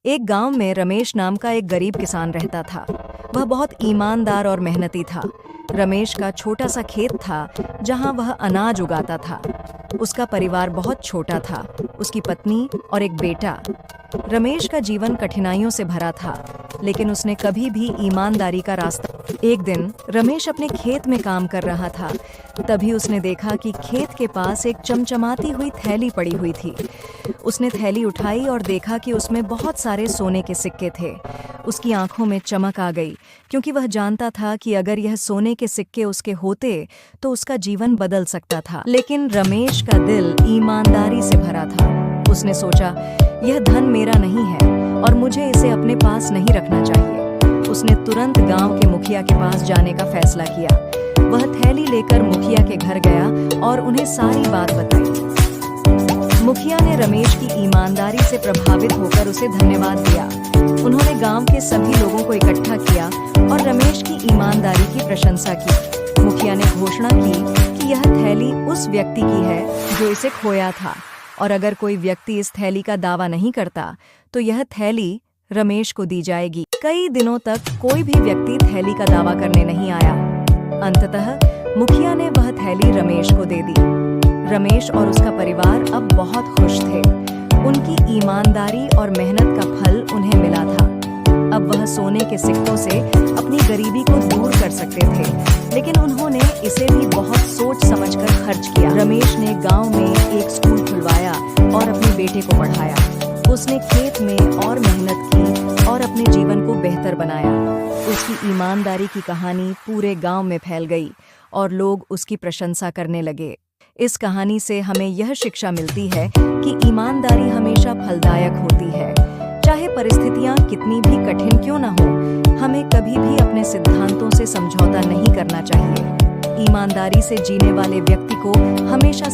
एक गांव में रमेश नाम का एक गरीब किसान रहता था। वह बहुत ईमानदार और मेहनती था। रमेश का छोटा सा खेत था जहां वह अनाज उगाता था। उसका परिवार बहुत छोटा था, उसकी पत्नी और एक बेटा। रमेश का जीवन कठिनाइयों से भरा था, लेकिन उसने कभी भी ईमानदारी का रास्ता। एक दिन रमेश अपने खेत में काम कर रहा था। तभी उसने देखा कि खेत के पास एक चमचमाती हुई थैली पड़ी हुई थी। उसने थैली उठाई और देखा कि उसमें बहुत सारे सोने के सिक्के थे। उसकी आंखों में चमक आ गई, क्योंकि वह जानता था कि अगर यह सोने के सिक्के उसके होते तो उसका जीवन बदल सकता था। लेकिन रमेश का दिल ईमानदारी से भरा था। उसने सोचा, यह धन मेरा नहीं है और मुझे इसे अपने पास नहीं रखना चाहिए। उसने तुरंत गांव के मुखिया के पास जाने का फैसला किया। वह थैली लेकर मुखिया के घर गया और उन्हें सारी बात बताई। मुखिया ने रमेश की ईमानदारी से प्रभावित होकर उसे धन्यवाद दिया। उन्होंने गांव के सभी लोगों को इकट्ठा किया और रमेश की ईमानदारी की प्रशंसा की। मुखिया ने घोषणा की कि यह थैली उस व्यक्ति की है जो इसे खोया था, और अगर कोई व्यक्ति इस थैली का दावा नहीं करता तो यह थैली रमेश को दी जाएगी। कई दिनों तक कोई भी व्यक्ति थैली का दावा करने नहीं आया। अंततः मुखिया ने वह थैली रमेश को दे दी। रमेश और उसका परिवार अब बहुत खुश थे। उनकी ईमानदारी और मेहनत का फल उन्हें मिला था। अब वह सोने के सिक्कों से अपनी गरीबी को दूर कर सकते थे, लेकिन उन्होंने इसे भी बहुत सोच समझकर खर्च किया। रमेश ने गांव में एक स्कूल खुलवाया और अपने बेटे को पढ़ाया। उसने खेत में और मेहनत की और अपने जीवन को बेहतर बनाया। उसकी ईमानदारी की कहानी पूरे गांव में फैल गई और लोग उसकी प्रशंसा करने लगे। इस कहानी से हमें यह शिक्षा मिलती है कि ईमानदारी हमेशा फलदायक होती है। चाहे परिस्थितियां कितनी भी कठिन क्यों न हो, हमें कभी भी अपने सिद्धांतों से समझौता नहीं करना चाहिए। ईमानदारी से जीने वाले व्यक्ति को हमेशा